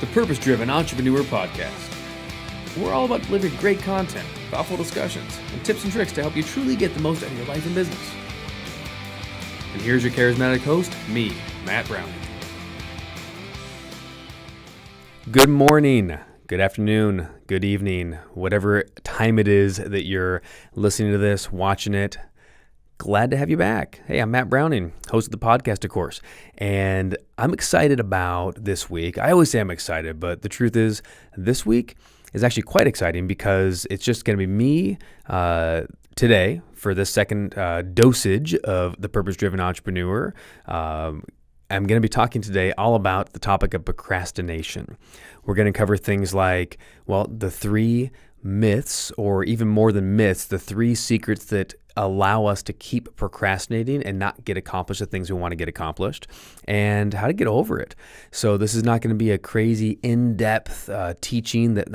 the Purpose-Driven Entrepreneur Podcast. We're all about delivering great content, thoughtful discussions, and tips and tricks to help you truly get the most out of your life and business. And here's your charismatic host, me, Matt Brauning. Good morning, good afternoon, good evening, whatever time it is that you're listening to this, watching it. Glad to have you back. Hey, I'm Matt Brauning, host of the podcast, of course, and I'm excited about this week. I always say I'm excited, but the truth is this week is actually quite exciting because it's just going to be me today for this second dosage of the Purpose-Driven Entrepreneur. I'm going to be talking today all about the topic of procrastination. We're going to cover things like, well, the 3 myths, or even more than myths, the 3 secrets that allow us to keep procrastinating and not get accomplished the things we want to get accomplished, and how to get over it. So this is not going to be a crazy in-depth teaching that,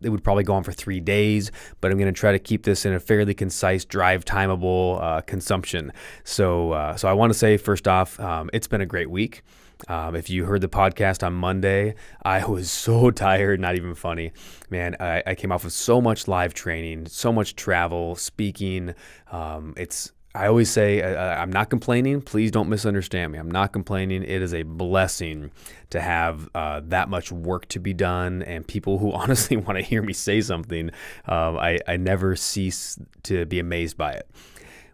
it would probably go on for 3 days, but I'm going to try to keep this in a fairly concise, drive-timeable consumption. So I want to say, first off, it's been a great week. If you heard the podcast on Monday, I was so tired, not even funny. Man, I came off of so much live training, so much travel, speaking. I always say I'm not complaining. Please don't misunderstand me. I'm not complaining. It is a blessing to have that much work to be done and people who honestly want to hear me say something. I never cease to be amazed by it.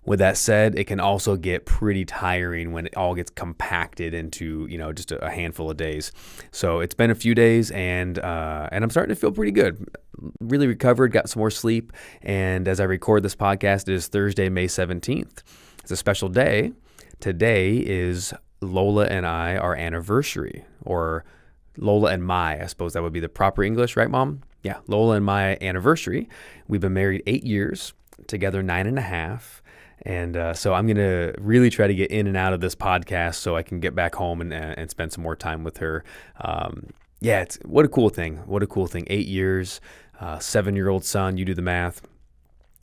With that said, it can also get pretty tiring when it all gets compacted into, just a handful of days. So it's been a few days, and I'm starting to feel pretty good. Really recovered, got some more sleep, and as I record this podcast, it is Thursday, May 17th. It's a special day. Today is Lola and I, our anniversary, or Lola and my, I suppose that would be the proper English, right, Mom? Yeah, Lola and my anniversary. We've been married 8 years, together 9.5. And so I'm going to really try to get in and out of this podcast so I can get back home and spend some more time with her. What a cool thing. What a cool thing. 8 years, 7-year-old son, you do the math.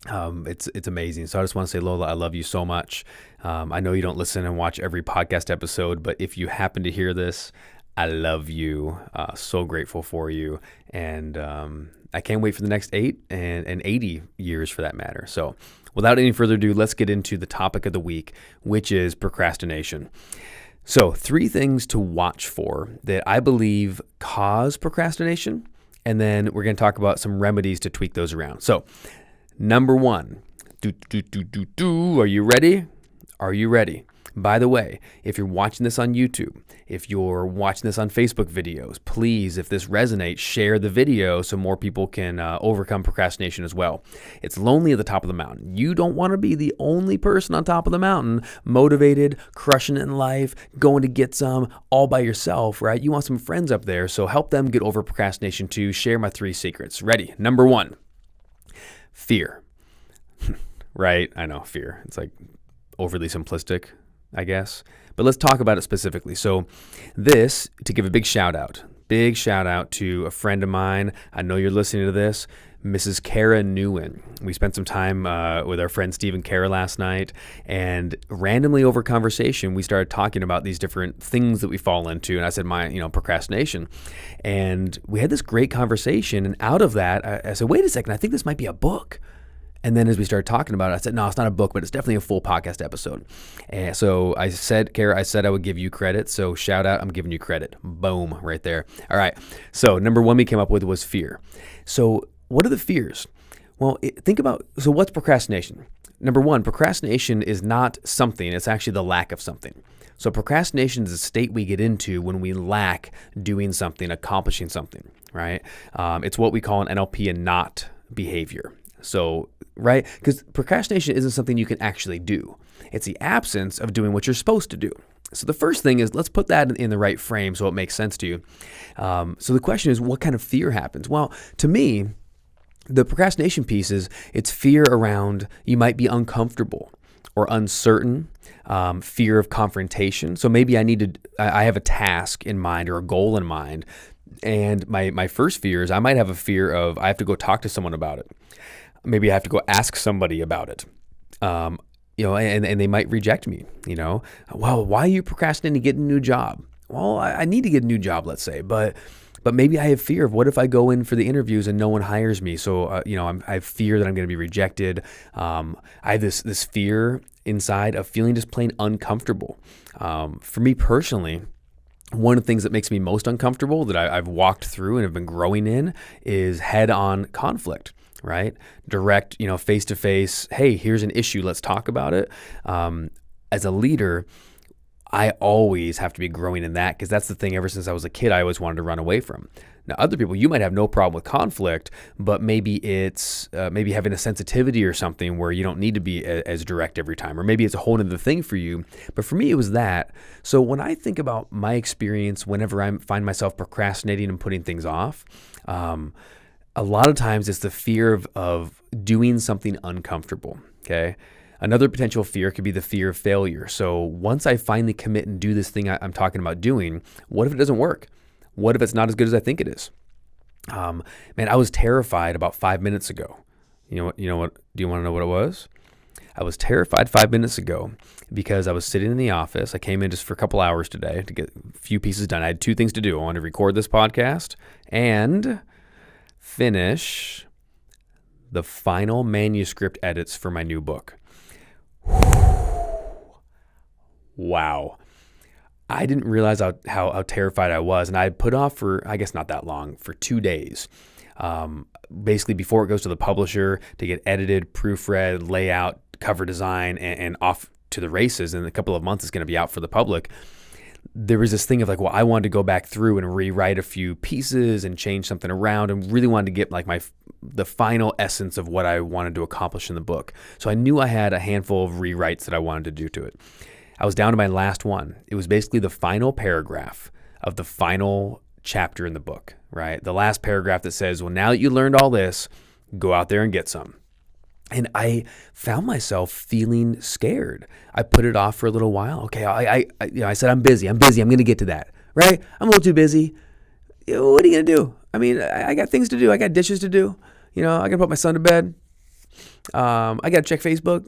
It's amazing. So I just want to say, Lola, I love you so much. I know you don't listen and watch every podcast episode, but if you happen to hear this, I love you. So grateful for you. And I can't wait for the next 8 and 80 years for that matter. So without any further ado, let's get into the topic of the week, which is procrastination. So 3 things to watch for that I believe cause procrastination, and then we're going to talk about some remedies to tweak those around. So number 1, are you ready? Are you ready? By the way, if you're watching this on YouTube, if you're watching this on Facebook videos, please, if this resonates, share the video so more people can overcome procrastination as well. It's lonely at the top of the mountain. You don't want to be the only person on top of the mountain, motivated, crushing it in life, going to get some all by yourself, right? You want some friends up there, so help them get over procrastination too. Share my 3 secrets. Ready? Number 1, fear. Right? I know, fear. It's like overly simplistic, I guess. But let's talk about it specifically. So this, to give a big shout out to a friend of mine. I know you're listening to this, Mrs. Kara Newen. We spent some time with our friend Steve and Kara last night, and randomly over conversation, we started talking about these different things that we fall into. And I said, procrastination. And we had this great conversation. And out of that, I said, wait a second, I think this might be a book. And then as we started talking about it, I said, no, it's not a book, but it's definitely a full podcast episode. And so I said, Kara, I would give you credit. So shout out, I'm giving you credit. Boom, right there. All right. So number 1 we came up with was fear. So what are the fears? Well, so what's procrastination? Number 1, procrastination is not something. It's actually the lack of something. So procrastination is a state we get into when we lack doing something, accomplishing something, right? It's what we call an NLP and not behavior. So, right? Because procrastination isn't something you can actually do. It's the absence of doing what you're supposed to do. So the first thing is, let's put that in the right frame so it makes sense to you. So the question is, what kind of fear happens? Well, to me, the procrastination piece is, it's fear around you might be uncomfortable or uncertain, fear of confrontation. So maybe I have a task in mind or a goal in mind. And my first fear is I might have a fear of I have to go talk to someone about it. Maybe I have to go ask somebody about it. And they might reject me, Well, why are you procrastinating to get a new job? Well, I need to get a new job, let's say, but But maybe I have fear of what if I go in for the interviews and no one hires me? So, I have fear that I'm going to be rejected. I have this fear inside of feeling just plain uncomfortable. For me personally, one of the things that makes me most uncomfortable that I've walked through and have been growing in is head-on conflict, right? Direct, face-to-face, hey, here's an issue, let's talk about it. As a leader, I always have to be growing in that because that's the thing ever since I was a kid I always wanted to run away from. Now, other people, you might have no problem with conflict, but maybe it's maybe having a sensitivity or something where you don't need to be as direct every time, or maybe it's a whole other thing for you. But for me, it was that. So when I think about my experience, whenever I find myself procrastinating and putting things off, a lot of times it's the fear of doing something uncomfortable, okay? Another potential fear could be the fear of failure. So once I finally commit and do this thing I'm talking about doing, what if it doesn't work? What if it's not as good as I think it is? Man, I was terrified about 5 minutes ago. You know what? Do you want to know what it was? I was terrified 5 minutes ago because I was sitting in the office. I came in just for a couple hours today to get a few pieces done. I had two things to do. I wanted to record this podcast and finish the final manuscript edits for my new book. Wow. I didn't realize how terrified I was. And I put off for, I guess not that long, for 2 days. Basically before it goes to the publisher to get edited, proofread, layout, cover design, and off to the races. In a couple of months, it's going to be out for the public. There was this thing of like, well, I wanted to go back through and rewrite a few pieces and change something around and really wanted to get like the final essence of what I wanted to accomplish in the book. So I knew I had a handful of rewrites that I wanted to do to it. I was down to my last one. It was basically the final paragraph of the final chapter in the book, right? The last paragraph that says, well, now that you learned all this, go out there and get some. And I found myself feeling scared. I put it off for a little while. Okay, I said, I'm busy. I'm going to get to that, right? I'm a little too busy. What are you going to do? I mean, I got things to do. I got dishes to do. I got to put my son to bed. I got to check Facebook.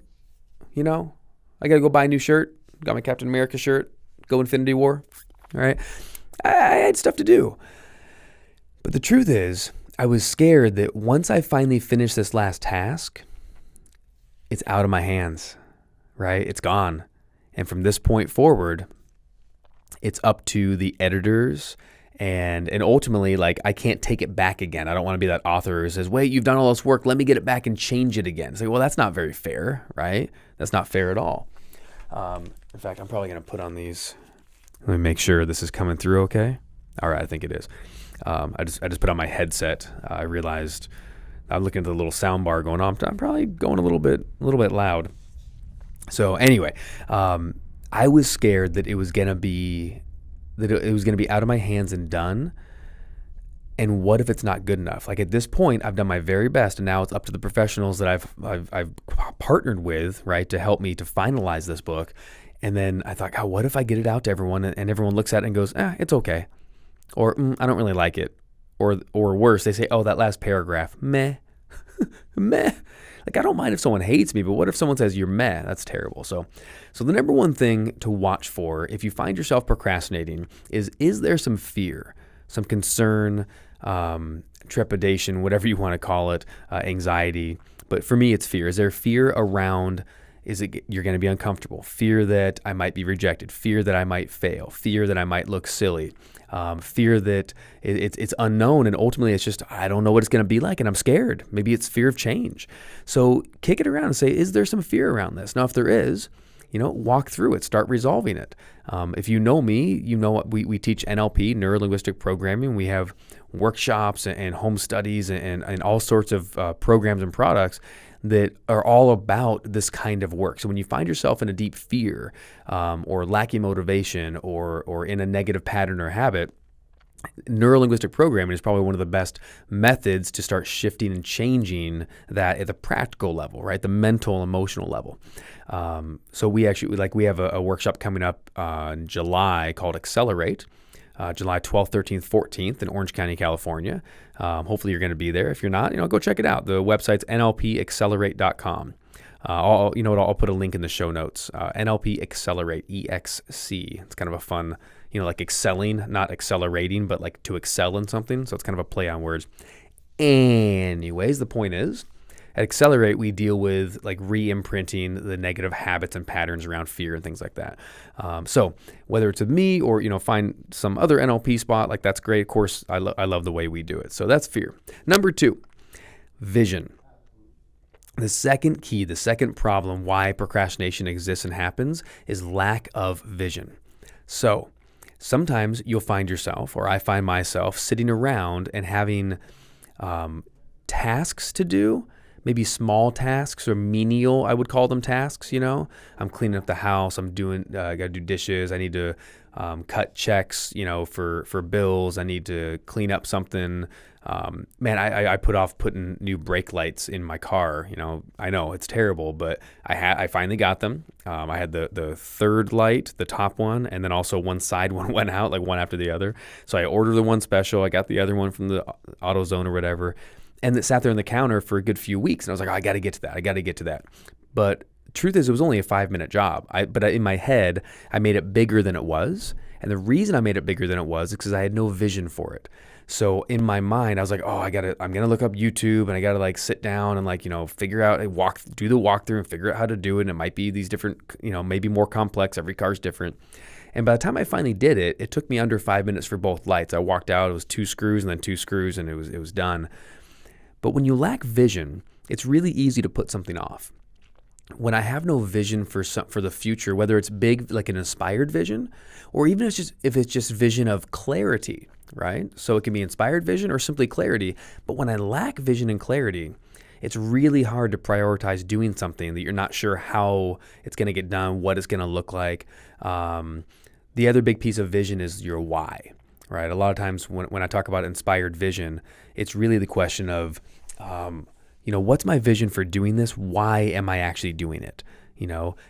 I got to go buy a new shirt. Got my Captain America shirt. Go Infinity War. All right. I had stuff to do. But the truth is, I was scared that once I finally finished this last task, it's out of my hands, right? It's gone. And from this point forward, it's up to the editors and ultimately, like, I can't take it back again. I don't want to be that author who says, wait, you've done all this work. Let me get it back and change it again. It's like, well, that's not very fair, right? That's not fair at all. In fact, I'm probably going to put on these. Let me make sure this is coming through okay. All right, I think it is. I just put on my headset. I realized I'm looking at the little sound bar going on. I'm probably going a little bit loud. So anyway, I was scared that it was going to be out of my hands and done. And what if it's not good enough? Like at this point, I've done my very best, and now it's up to the professionals that I've partnered with, right, to help me to finalize this book. And then I thought, God, what if I get it out to everyone and everyone looks at it and goes, it's okay, or I don't really like it, or worse, they say, oh, that last paragraph, meh, meh. Like I don't mind if someone hates me, but what if someone says you're meh? That's terrible. So the number one thing to watch for if you find yourself procrastinating is there some fear, some concern, trepidation, whatever you want to call it, anxiety. But for me, it's fear. Is there fear around, you're going to be uncomfortable? Fear that I might be rejected, fear that I might fail, fear that I might look silly, fear that it's unknown, and ultimately it's just, I don't know what it's going to be like, and I'm scared. Maybe it's fear of change. So kick it around and say, is there some fear around this? Now, if there is, walk through it, start resolving it. If you know me, you know what we teach NLP, neuro-linguistic programming. We have workshops and home studies and all sorts of programs and products that are all about this kind of work. So when you find yourself in a deep fear or lacking motivation or in a negative pattern or habit, neuro-linguistic programming is probably one of the best methods to start shifting and changing that at the practical level, right? The mental, emotional level. So we have a workshop coming up in July called Accelerate, July 12th, 13th, 14th in Orange County, California. Hopefully you're going to be there. If you're not, go check it out. The website's nlpaccelerate.com. I'll put a link in the show notes. NLP Accelerate, EXC. It's kind of a fun, like excelling, not accelerating, but like to excel in something. So it's kind of a play on words. Anyways, the point is, at Accelerate, we deal with like re-imprinting the negative habits and patterns around fear and things like that. So whether it's with me or, find some other NLP spot, like that's great. Of course, I love the way we do it. So that's fear. Number 2, vision. The second key, the second problem why procrastination exists and happens is lack of vision. So sometimes you'll find yourself, or I find myself, sitting around and having tasks to do, maybe small tasks or menial, I would call them tasks. I'm cleaning up the house. I got to do dishes. I need to cut checks, for bills. I need to clean up something. I put off putting new brake lights in my car. I know it's terrible, but I finally got them. I had the third light, the top one, and then also one side one went out, like one after the other. So I ordered the one special. I got the other one from the AutoZone or whatever. And it sat there on the counter for a good few weeks. And I was like, I got to get to that. But truth is, it was only a 5-minute job. But in my head, I made it bigger than it was. And the reason I made it bigger than it was is because I had no vision for it. So in my mind, I was like, I'm going to look up YouTube, and I got to like sit down and like, figure out, do the walkthrough and figure out how to do it. And it might be these different, maybe more complex. Every car's different. And by the time I finally did it, it took me under 5 minutes for both lights. I walked out, it was 2 screws and then 2 screws, and it was done. But when you lack vision, it's really easy to put something off. When I have no vision for the future, whether it's big, like an inspired vision, or even if it's just vision of clarity, right? So it can be inspired vision or simply clarity. But when I lack vision and clarity, it's really hard to prioritize doing something that you're not sure how it's going to get done, what it's going to look like. The other big piece of vision is your why. Right. A lot of times when I talk about inspired vision, it's really the question of, what's my vision for doing this? Why am I actually doing it?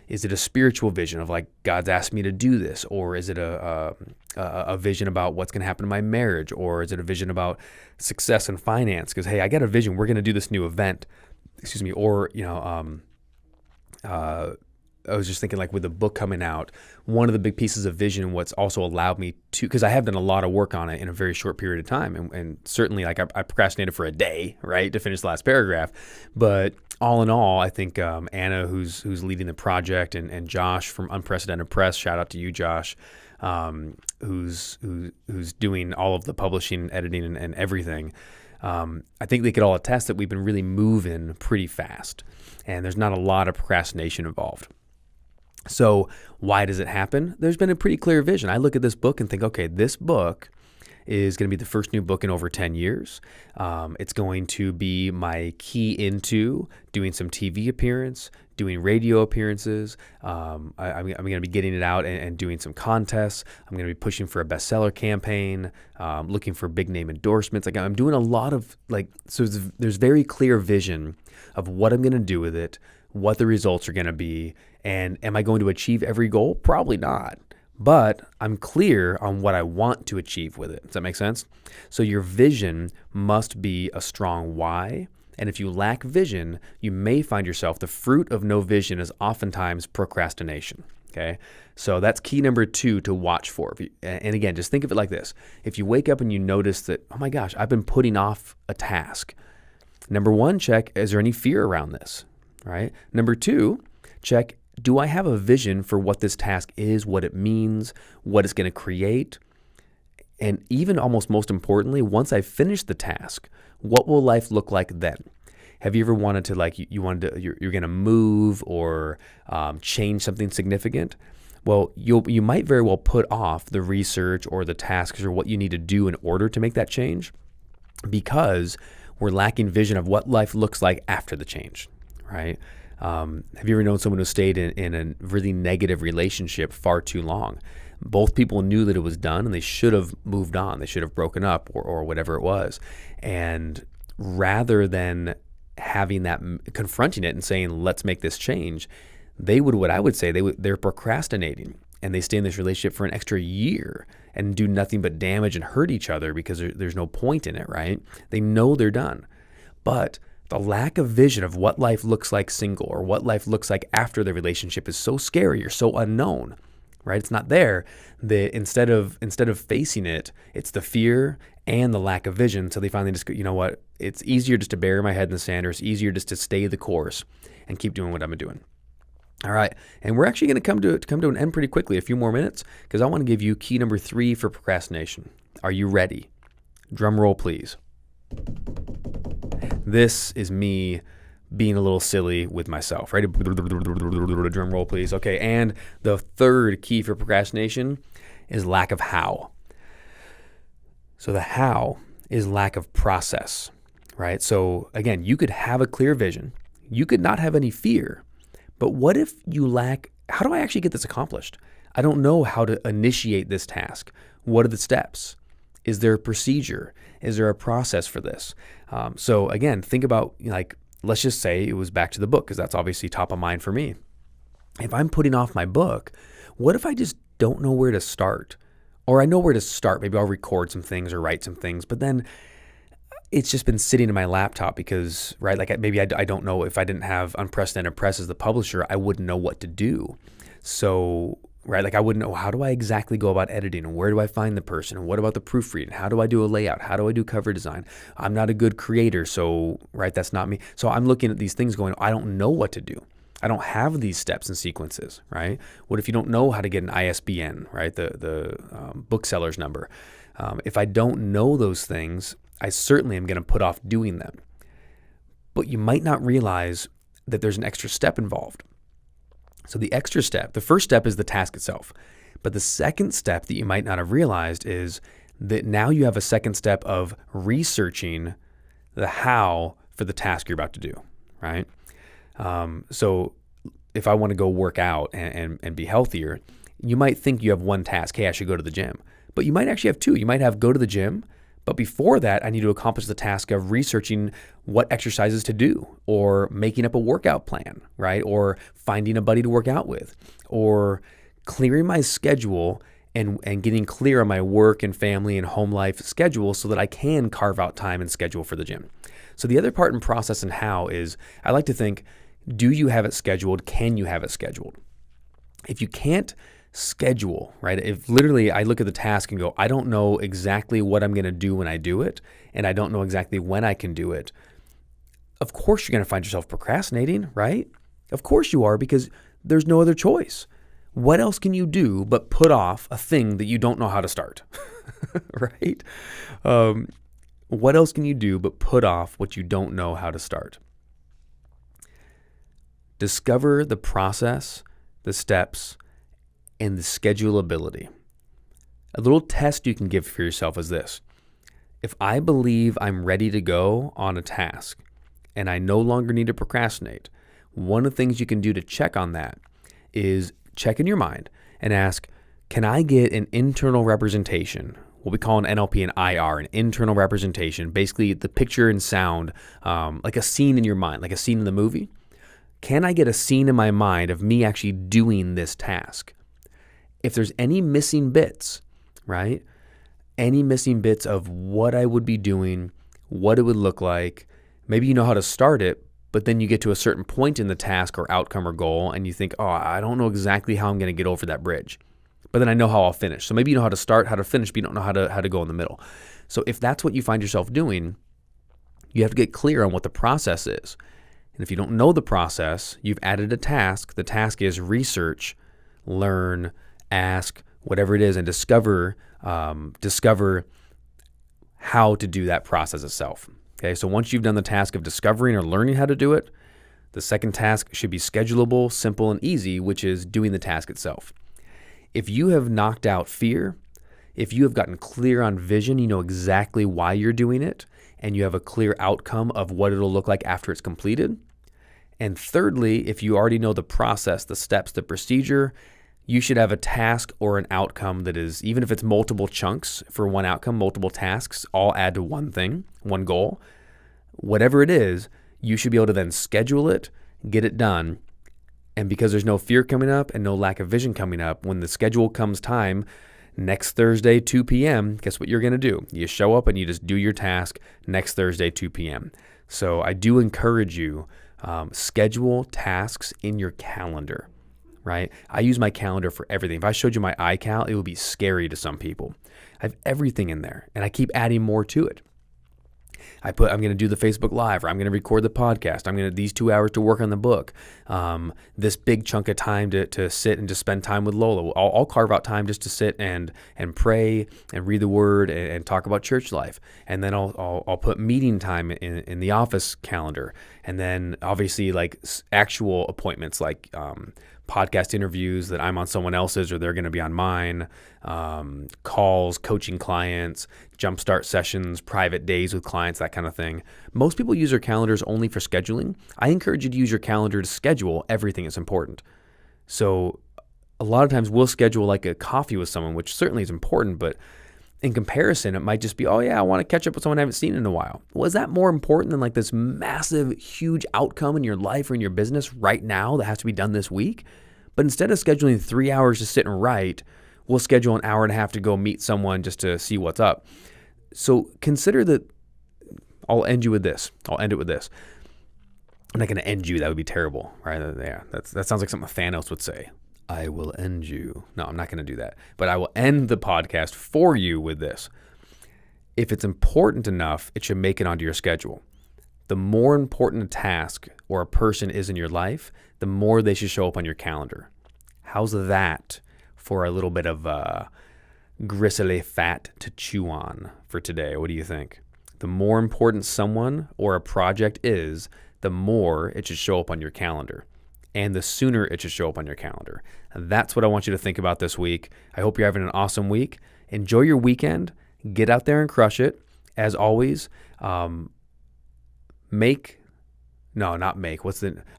Is it a spiritual vision of like God's asked me to do this, or is it a vision about what's going to happen in my marriage, or is it a vision about success and finance? Because hey, I got a vision. We're going to do this new event. Or I was just thinking, like with the book coming out, one of the big pieces of vision, what's also allowed me to, because I have done a lot of work on it in a very short period of time. And certainly like I procrastinated for a day, right, to finish the last paragraph. But all in all, I think Anna, who's leading the project, and Josh from Unprecedented Press, shout out to you, Josh, who's doing all of the publishing, editing, and everything. I think they could all attest that we've been really moving pretty fast, and there's not a lot of procrastination involved. So why does it happen? There's been a pretty clear vision. I look at this book and think, okay, this book is going to be the first new book in over 10 years. It's going to be my key into doing some TV appearance, doing radio appearances. I'm going to be getting it out and doing some contests. I'm going to be pushing for a bestseller campaign, looking for big name endorsements. Like I'm doing a lot of so there's very clear vision of what I'm going to do with it, what the results are going to be, and am I going to achieve every goal? Probably not. But I'm clear on what I want to achieve with it. Does that make sense? So your vision must be a strong why. And if you lack vision, you may find yourself, the fruit of no vision is oftentimes procrastination. Okay. So that's key number 2 to watch for. And again, just think of it like this. If you wake up and you notice that, oh my gosh, I've been putting off a task. Number 1, check, is there any fear around this? Right. Number 2, check, do I have a vision for what this task is, what it means, what it's going to create? And even almost most importantly, once I finish the task, what will life look like then? Have you ever wanted to, you're going to move or change something significant? Well, you might very well put off the research or the tasks or what you need to do in order to make that change, because we're lacking vision of what life looks like after the change, right? Have you ever known someone who stayed in a really negative relationship far too long? Both people knew that it was done and they should have moved on. They should have broken up or whatever it was. And rather than having that, confronting it and saying, let's make this change, they're procrastinating, and they stay in this relationship for an extra year and do nothing but damage and hurt each other because there's no point in it, right? They know they're done. But the lack of vision of what life looks like single or what life looks like after the relationship is so scary or so unknown right? It's not there. Instead of facing it, it's the fear and the lack of vision. So they finally just go, you know what? It's easier just to bury my head in the sand, or it's easier just to stay the course and keep doing what I'm doing. All right, and we're actually going to come to an end pretty quickly, a few more minutes, because I want to give you key number 3 for procrastination. Are you ready? Drum roll, please. This is me being a little silly with myself, right? Drum roll, please. Okay, and the third key for procrastination is lack of how. So the how is lack of process, right? So again, you could have a clear vision. You could not have any fear. But what if you lack, how do I actually get this accomplished? I don't know how to initiate this task. What are the steps? Is there a procedure? Is there a process for this? So again, think about, like, let's just say it was back to the book, because that's obviously top of mind for me. If I'm putting off my book, what if I just don't know where to start? Or I know where to start. Maybe I'll record some things or write some things, but then it's just been sitting in my laptop because, right, like maybe I don't know, if I didn't have Unprecedented Press as the publisher, I wouldn't know what to do. So, right, like I wouldn't know, how do I exactly go about editing, and where do I find the person, and what about the proofreading? How do I do a layout? How do I do cover design? I'm not a good creator, so, right, that's not me. So I'm looking at these things going, I don't know what to do. I don't have these steps and sequences, right? What if you don't know how to get an ISBN, right, the bookseller's number? If I don't know those things, I certainly am going to put off doing them. But you might not realize that there's an extra step involved. So the extra step, the first step is the task itself. But the second step that you might not have realized is that now you have a second step of researching the how for the task you're about to do, right? So if I want to go work out and be healthier, you might think you have one task. Hey, I should go to the gym. But you might actually have two. You might have go to the gym, but before that, I need to accomplish the task of researching what exercises to do, or making up a workout plan, right? Or finding a buddy to work out with, or clearing my schedule and getting clear on my work and family and home life schedule so that I can carve out time and schedule for the gym. So the other part in process and how is, I like to think, do you have it scheduled? Can you have it scheduled? If you can't schedule, right? If literally I look at the task and go, I don't know exactly what I'm going to do when I do it, and I don't know exactly when I can do it, of course you're going to find yourself procrastinating, right? Of course you are, because there's no other choice. What else can you do but put off a thing that you don't know how to start, right? What else can you do but put off what you don't know how to start? Discover the process, the steps, and the schedulability. A little test you can give for yourself is this. If I believe I'm ready to go on a task and I no longer need to procrastinate, one of the things you can do to check on that is check in your mind and ask, can I get an internal representation? What we call an NLP and IR, an internal representation, basically the picture and sound, like a scene in your mind, like a scene in the movie. Can I get a scene in my mind of me actually doing this task? If there's any missing bits, right? Any missing bits of what I would be doing, what it would look like, maybe you know how to start it, but then you get to a certain point in the task or outcome or goal and you think, oh, I don't know exactly how I'm going to get over that bridge, but then I know how I'll finish. So maybe you know how to start, how to finish, but you don't know how to go in the middle. So if that's what you find yourself doing, you have to get clear on what the process is. And if you don't know the process, you've added a task. The task is research, learn, ask, whatever it is, and discover how to do that process itself. Okay, so once you've done the task of discovering or learning how to do it, the second task should be schedulable, simple, and easy, which is doing the task itself. If you have knocked out fear, if you have gotten clear on vision, you know exactly why you're doing it, and you have a clear outcome of what it'll look like after it's completed. And thirdly, if you already know the process, the steps, the procedure, you should have a task or an outcome that is, even if it's multiple chunks for one outcome, multiple tasks, all add to one thing, one goal. Whatever it is, you should be able to then schedule it, get it done. And because there's no fear coming up and no lack of vision coming up, when the schedule comes time, next Thursday, 2 p.m., guess what you're going to do? You show up and you just do your task next Thursday, 2 p.m. So I do encourage you, schedule tasks in your calendar. right? I use my calendar for everything. If I showed you my iCal, it would be scary to some people. I have everything in there, and I keep adding more to it. I'm going to do the Facebook Live, or I'm going to record the podcast. I'm going to these 2 hours to work on the book. This big chunk of time to sit and just spend time with Lola. I'll carve out time just to sit and pray and read the Word and talk about church life. And then I'll put meeting time in the office calendar. And then obviously like actual appointments, like podcast interviews that I'm on someone else's or they're going to be on mine, calls, coaching clients, jumpstart sessions, private days with clients, that kind of thing. Most people use their calendars only for scheduling. I encourage you to use your calendar to schedule everything that's important. So a lot of times we'll schedule like a coffee with someone, which certainly is important, but in comparison, it might just be, oh yeah, I want to catch up with someone I haven't seen in a while. Well, is that more important than like this massive, huge outcome in your life or in your business right now that has to be done this week? But instead of scheduling 3 hours to sit and write, we'll schedule an hour and a half to go meet someone just to see what's up. So consider that. I'll end it with this. I'm not going to end you. That would be terrible, right? Yeah, that sounds like something Thanos would say. I will end you. No, I'm not going to do that. But I will end the podcast for you with this. If it's important enough, it should make it onto your schedule. The more important a task or a person is in your life, the more they should show up on your calendar. How's that for a little bit of gristly fat to chew on for today? What do you think? The more important someone or a project is, the more it should show up on your calendar. And the sooner it should show up on your calendar. That's what I want you to think about this week. I hope you're having an awesome week. Enjoy your weekend. Get out there and crush it. As always, I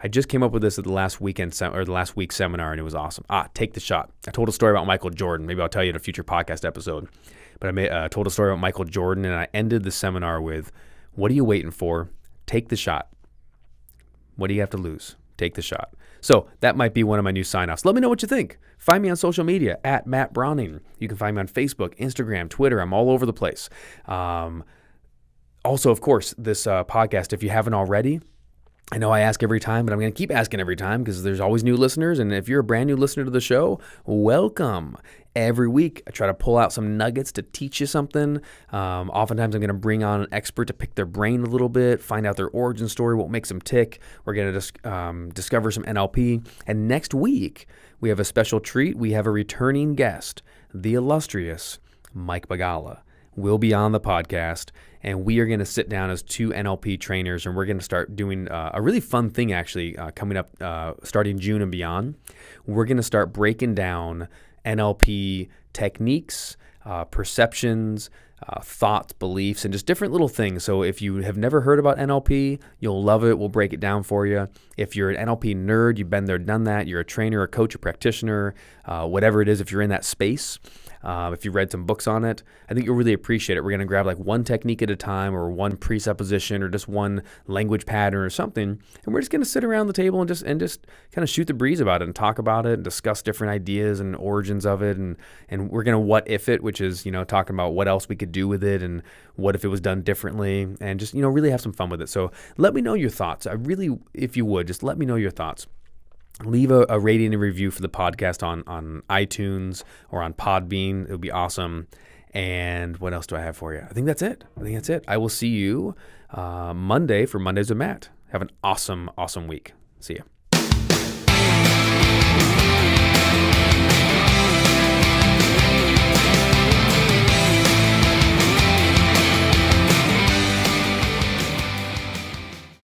just came up with this at the last weekend or the last week's seminar, and it was awesome. Take the shot. I told a story about Michael Jordan. Maybe I'll tell you in a future podcast episode. But I told a story about Michael Jordan, and I ended the seminar with, what are you waiting for? Take the shot. What do you have to lose? Take the shot. So that might be one of my new sign-offs. Let me know what you think. Find me on social media at Matt Brauning. You can find me on Facebook, Instagram, Twitter. I'm all over the place. Also, of course, this podcast, if you haven't already, I know I ask every time, but I'm going to keep asking every time because there's always new listeners. And if you're a brand new listener to the show, welcome. Every week, I try to pull out some nuggets to teach you something. Oftentimes, I'm going to bring on an expert to pick their brain a little bit, find out their origin story, what makes them tick. We're going to discover some NLP. And next week, we have a special treat. We have a returning guest, the illustrious Mike Bagala. Will be on the podcast, and we are going to sit down as two NLP trainers, and we're going to start doing a really fun thing actually coming up starting June and beyond. We're going to start breaking down NLP techniques, perceptions, thoughts, beliefs, and just different little things. So if you have never heard about NLP, you'll love it. We'll break it down for you. If you're an NLP nerd, you've been there, done that, you're a trainer, a coach, a practitioner, whatever it is, if you're in that space, if you read some books on it, I think you'll really appreciate it. We're going to grab like one technique at a time or one presupposition or just one language pattern or something. And we're just going to sit around the table and just kind of shoot the breeze about it and talk about it and discuss different ideas and origins of it. And we're going to what if it, which is, talking about what else we could do with it and what if it was done differently and just, really have some fun with it. So let me know your thoughts. I really, if you would, just let me know your thoughts. Leave a rating and review for the podcast on iTunes or on Podbean. It would be awesome. And what else do I have for you? I think that's it. I will see you Monday for Mondays with Matt. Have an awesome, awesome week. See ya.